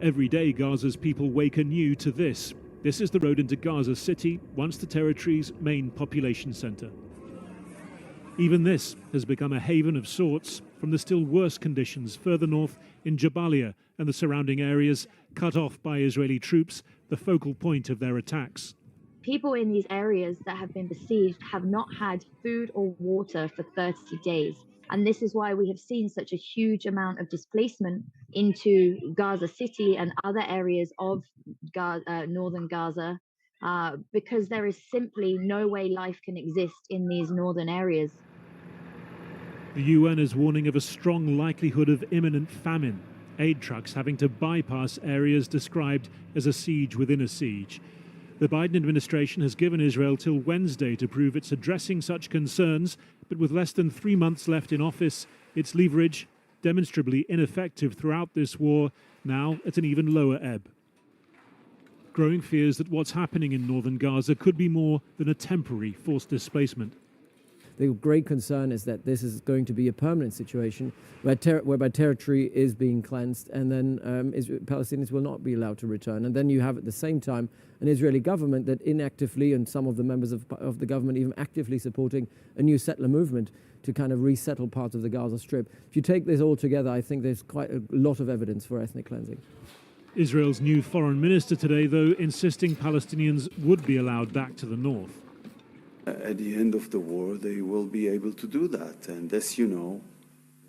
Every day, Gaza's people wake anew to this. This is the road into Gaza City, once the territory's main population centre. Even this has become a haven of sorts from the still worse conditions further north in Jabalia and the surrounding areas, cut off by Israeli troops, the focal point of their attacks. People in these areas that have been besieged have not had food or water for 30 days. And this is why we have seen such a huge amount of displacement into Gaza City and other areas of northern Gaza, because there is simply no way life can exist in these northern areas. The UN is warning of a strong likelihood of imminent famine, aid trucks having to bypass areas described as a siege within a siege. The Biden administration has given Israel till Wednesday to prove it's addressing such concerns, but with less than 3 months left in office, its leverage, demonstrably ineffective throughout this war, now at an even lower ebb. Growing fears that what's happening in northern Gaza could be more than a temporary forced displacement. The great concern is that this is going to be a permanent situation whereby territory is being cleansed, and then Palestinians will not be allowed to return. And then you have at the same time an Israeli government that inactively, and some of the members of the government even actively supporting a new settler movement to kind of resettle parts of the Gaza Strip. If you take this all together, I think there's quite a lot of evidence for ethnic cleansing. Israel's new foreign minister today, though, insisting Palestinians would be allowed back to the north. At the end of the war, they will be able to do that. And as you know,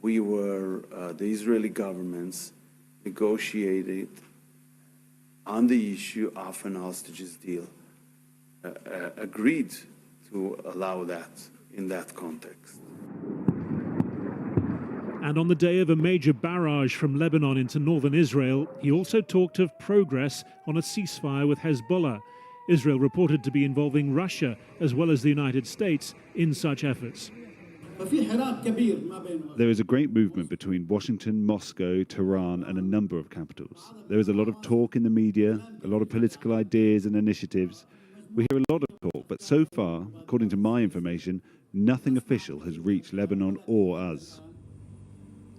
the Israeli governments negotiated on the issue of an hostages deal, agreed to allow that in that context. And on the day of a major barrage from Lebanon into northern Israel, he also talked of progress on a ceasefire with Hezbollah. Israel reported to be involving Russia as well as the United States in such efforts. There is a great movement between Washington, Moscow, Tehran and a number of capitals. There is a lot of talk in the media, a lot of political ideas and initiatives. We hear a lot of talk, but so far, according to my information, nothing official has reached Lebanon or us.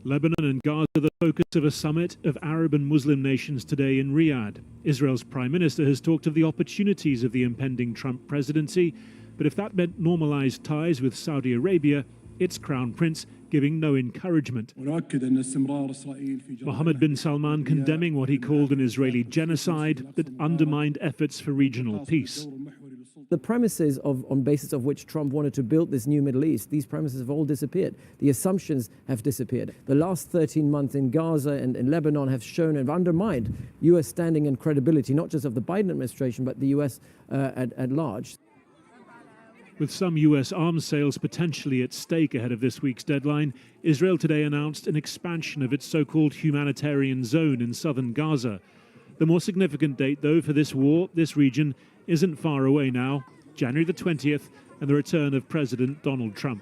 Lebanon and Gaza are the focus of a summit of Arab and Muslim nations today in Riyadh. Israel's prime minister has talked of the opportunities of the impending Trump presidency, but if that meant normalized ties with Saudi Arabia, its crown prince giving no encouragement. Mohammed bin Salman condemning what he called an Israeli genocide that undermined efforts for regional peace. The premises on basis of which Trump wanted to build this new Middle East, these premises have all disappeared. The assumptions have disappeared. The last 13 months in Gaza and in Lebanon have shown and undermined U.S. standing and credibility, not just of the Biden administration, but the U.S. At large. With some U.S. arms sales potentially at stake ahead of this week's deadline, Israel today announced an expansion of its so-called humanitarian zone in southern Gaza. The more significant date, though, for this war, this region, isn't far away now, January the 20th, and the return of President Donald Trump.